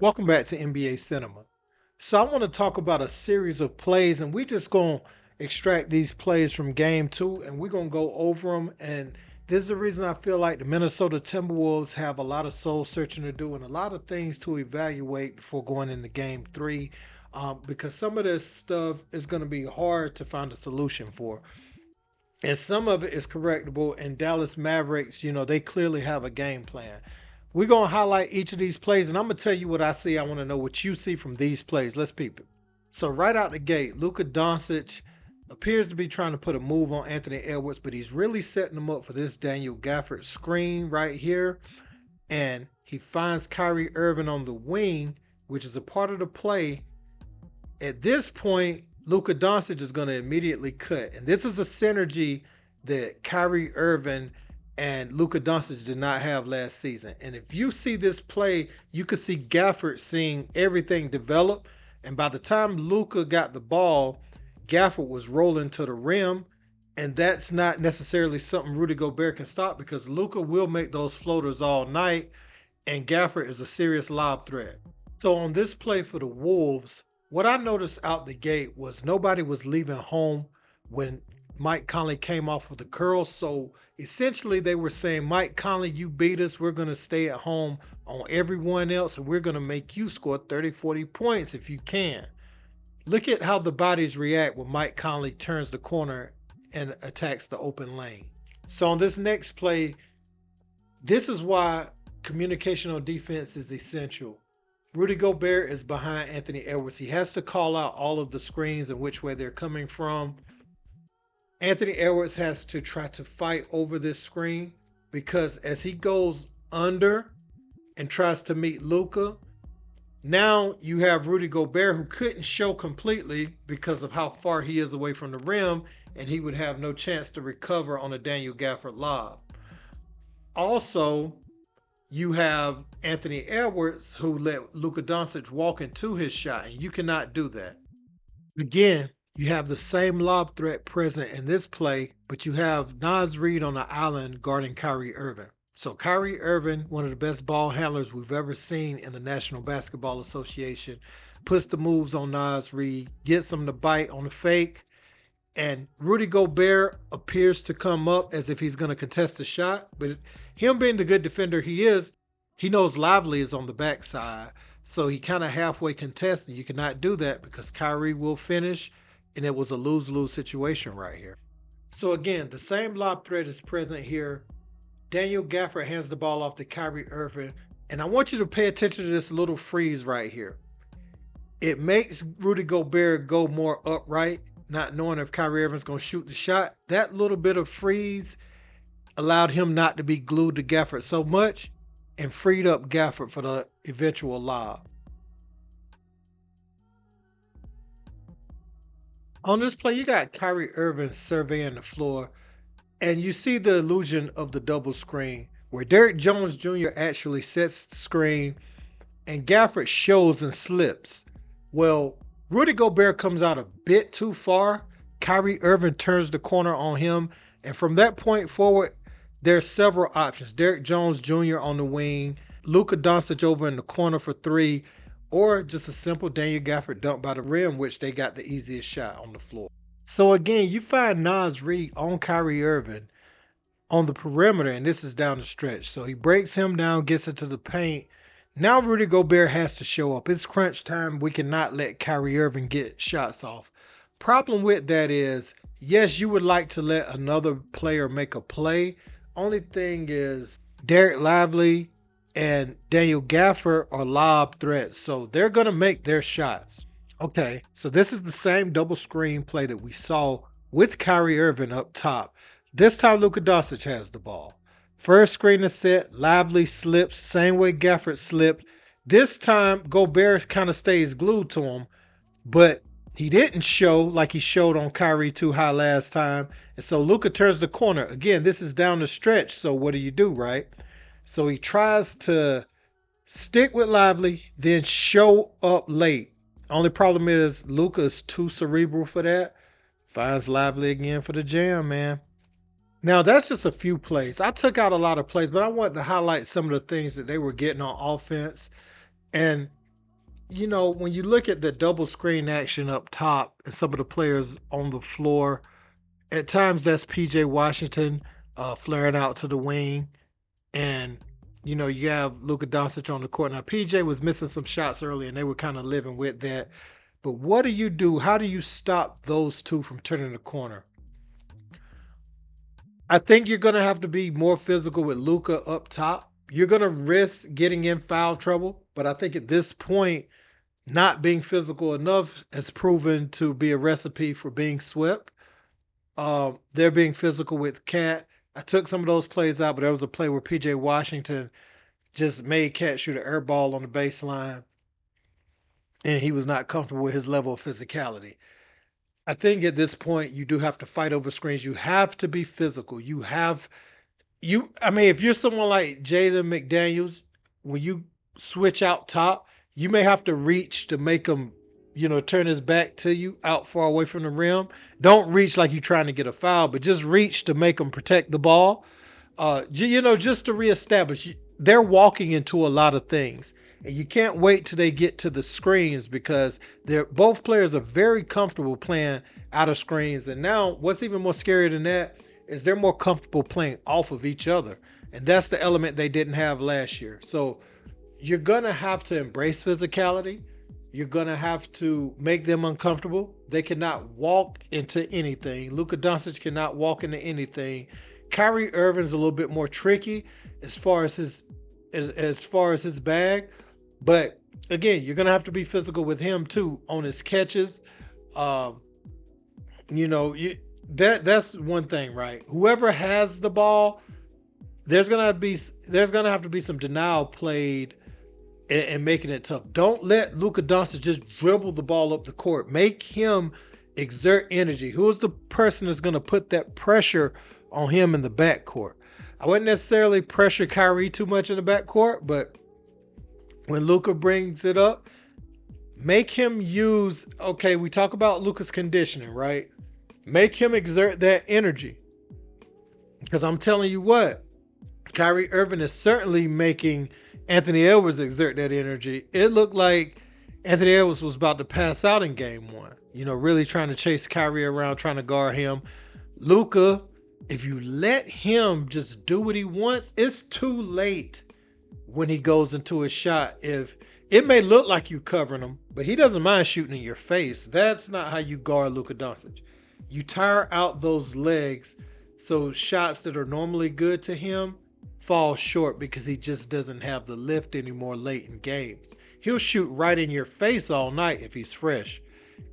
Welcome back to NBA Cinema. So I want to talk about a series of plays, and we just gonna extract these plays from game two, and we're gonna go over them. And this is the reason I feel like the Minnesota Timberwolves have a lot of soul searching to do and a lot of things to evaluate before going into game three, because some of this stuff is gonna be hard to find a solution for. And some of it is correctable. And Dallas Mavericks, they clearly have a game plan. We're going to highlight each of these plays, and I'm going to tell you what I see. I want to know what you see from these plays. Let's peep it. So, right out the gate, Luka Doncic appears to be trying to put a move on Anthony Edwards, but he's really setting him up for this Daniel Gafford screen right here. And he finds Kyrie Irving on the wing, which is a part of the play. At this point, Luka Doncic is going to immediately cut. And this is a synergy that Kyrie Irving and Luka Doncic did not have last season. And if you see this play, you could see Gafford seeing everything develop. And by the time Luka got the ball, Gafford was rolling to the rim. And that's not necessarily something Rudy Gobert can stop because Luka will make those floaters all night. And Gafford is a serious lob threat. So on this play for the Wolves, what I noticed out the gate was nobody was leaving home when Mike Conley came off with the curl. So essentially they were saying, Mike Conley, you beat us. We're going to stay at home on everyone else, and we're going to make you score 30, 40 points if you can. Look at how the bodies react when Mike Conley turns the corner and attacks the open lane. So on this next play, this is why communication on defense is essential. Rudy Gobert is behind Anthony Edwards. He has to call out all of the screens and which way they're coming from. Anthony Edwards has to try to fight over this screen because as he goes under and tries to meet Luka, now you have Rudy Gobert who couldn't show completely because of how far he is away from the rim, and he would have no chance to recover on a Daniel Gafford lob. Also, you have Anthony Edwards who let Luka Doncic walk into his shot, and you cannot do that. Again, you have the same lob threat present in this play, but you have Naz Reid on the island guarding Kyrie Irving. So Kyrie Irving, one of the best ball handlers we've ever seen in the National Basketball Association, puts the moves on Naz Reid, gets him to bite on the fake, and Rudy Gobert appears to come up as if he's going to contest the shot. But him being the good defender he is, he knows Lively is on the backside. So he kind of halfway contests, and you cannot do that because Kyrie will finish, and it was a lose-lose situation right here. So again, the same lob threat is present here. Daniel Gafford hands the ball off to Kyrie Irving, and I want you to pay attention to this little freeze right here. It makes Rudy Gobert go more upright, not knowing if Kyrie Irving's going to shoot the shot. That little bit of freeze allowed him not to be glued to Gafford so much and freed up Gafford for the eventual lob. On this play, you got Kyrie Irving surveying the floor, and you see the illusion of the double screen where Derrick Jones Jr. actually sets the screen and Gafford shows and slips. Well, Rudy Gobert comes out a bit too far. Kyrie Irving turns the corner on him. And from that point forward, there's several options. Derrick Jones Jr. on the wing, Luka Doncic over in the corner for three, or just a simple Daniel Gafford dunk by the rim, which they got the easiest shot on the floor. So again, you find Naz Reid on Kyrie Irving on the perimeter, and this is down the stretch. So he breaks him down, gets into the paint. Now Rudy Gobert has to show up. It's crunch time. We cannot let Kyrie Irving get shots off. Problem with that is, yes, you would like to let another player make a play. Only thing is Derek Lively and Daniel Gafford are lob threats, so they're going to make their shots. Okay, so this is the same double screen play that we saw with Kyrie Irving up top. This time Luka Doncic has the ball. First screen is set, Lively slips, same way Gafford slipped. This time, Gobert kind of stays glued to him, but he didn't show like he showed on Kyrie too high last time. And so Luka turns the corner. Again, this is down the stretch, so what do, right? So he tries to stick with Lively, then show up late. Only problem is Luka is too cerebral for that. Finds Lively again for the jam, man. Now, that's just a few plays. I took out a lot of plays, but I wanted to highlight some of the things that they were getting on offense. And when you look at the double screen action up top and some of the players on the floor, at times that's PJ Washington flaring out to the wing. And, you have Luka Doncic on the court. Now, PJ was missing some shots early, and they were kind of living with that. But what do you do? How do you stop those two from turning the corner? I think you're going to have to be more physical with Luka up top. You're going to risk getting in foul trouble. But I think at this point, not being physical enough has proven to be a recipe for being swept. They're being physical with Cat. I took some of those plays out, but there was a play where PJ Washington just made Cat shoot an air ball on the baseline, and he was not comfortable with his level of physicality. I think at this point you do have to fight over screens. You have to be physical. I mean, if you're someone like Jaden McDaniels, when you switch out top, you may have to reach to make him, turn his back to you out far away from the rim. Don't reach like you're trying to get a foul, but just reach to make him protect the ball. Just to reestablish, they're walking into a lot of things. And you can't wait till they get to the screens because both players are very comfortable playing out of screens. And now what's even more scary than that is they're more comfortable playing off of each other. And that's the element they didn't have last year. So you're going to have to embrace physicality. You're going to have to make them uncomfortable. They cannot walk into anything. Luka Doncic cannot walk into anything. Kyrie Irving's a little bit more tricky as far as his bag. But again, you're going to have to be physical with him too on his catches. That's one thing, right? Whoever has the ball, there's going to have to be some denial played and making it tough. Don't let Luka Doncic just dribble the ball up the court. Make him exert energy. Who's the person that's going to put that pressure on him in the backcourt? I wouldn't necessarily pressure Kyrie too much in the backcourt, but when Luka brings it up, make him use, okay, we talk about Luka's conditioning, right? Make him exert that energy. Because I'm telling you what, Kyrie Irving is certainly making Anthony Edwards exert that energy. It looked like Anthony Edwards was about to pass out in game one. Really trying to chase Kyrie around, trying to guard him. Luka, if you let him just do what he wants, it's too late when he goes into a shot. If it may look like you covering him, but he doesn't mind shooting in your face. That's not how you guard Luka Doncic. You tire out those legs so shots that are normally good to him fall short because he just doesn't have the lift anymore late in games. He'll shoot right in your face all night if he's fresh.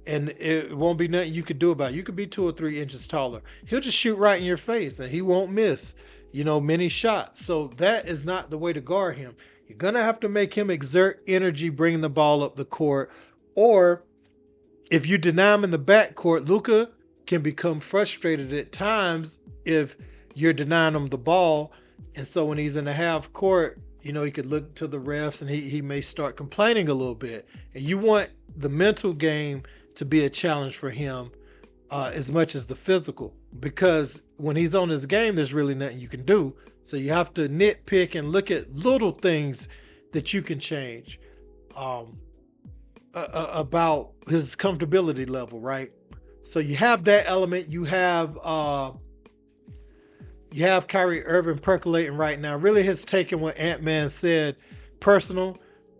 And it won't be nothing you could do about it. You could be 2 or 3 inches taller. He'll just shoot right in your face and he won't miss, many shots. So that is not the way to guard him. You're going to have to make him exert energy bringing the ball up the court. Or if you deny him in the backcourt, Luka can become frustrated at times if you're denying him the ball. And so when he's in the half court, he could look to the refs and he may start complaining a little bit. And you want the mental game to be a challenge for him as much as the physical. Because when he's on his game, there's really nothing you can do. So you have to nitpick and look at little things that you can change about his comfortability level, right? So you have that element. You have Kyrie Irving percolating right now. Really has taken what Ant-Man said personal.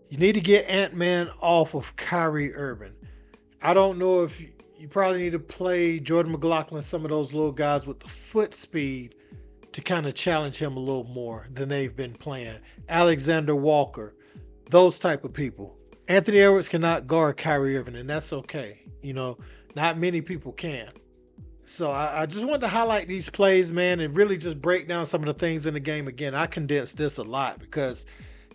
You need to get Ant-Man off of Kyrie Irving. I don't know if you probably need to play Jordan McLaughlin, some of those little guys with the foot speed to kind of challenge him a little more than they've been playing. Alexander Walker, those type of people. Anthony Edwards cannot guard Kyrie Irving, and that's okay. Not many people can. So I just wanted to highlight these plays, man, and really just break down some of the things in the game. Again, I condensed this a lot because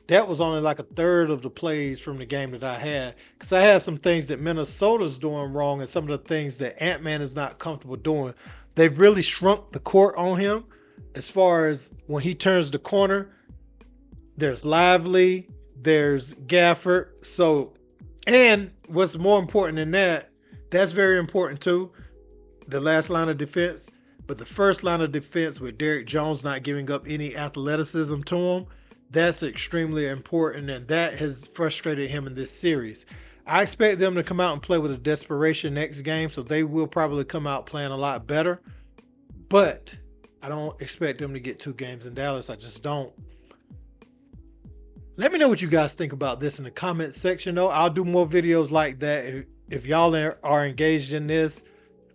that was only like a third of the plays from the game that I had. Because I had some things that Minnesota's doing wrong and some of the things that Ant-Man is not comfortable doing. They've really shrunk the court on him as far as when he turns the corner. There's Lively, there's Gafford. So, and what's more important than that, that's very important too, the last line of defense. But the first line of defense with Derrick Jones not giving up any athleticism to him, That's extremely important, and that has frustrated him in this series. I expect them to come out and play with a desperation next game, so they will probably come out playing a lot better. But I don't expect them to get 2 games in Dallas. I just don't. Let me know what you guys think about this in the comment section, though. I'll do more videos like that. If y'all are engaged in this,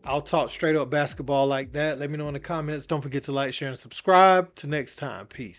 I'll talk straight up basketball like that. Let me know in the comments. Don't forget to like, share, and subscribe. Till next time. Peace.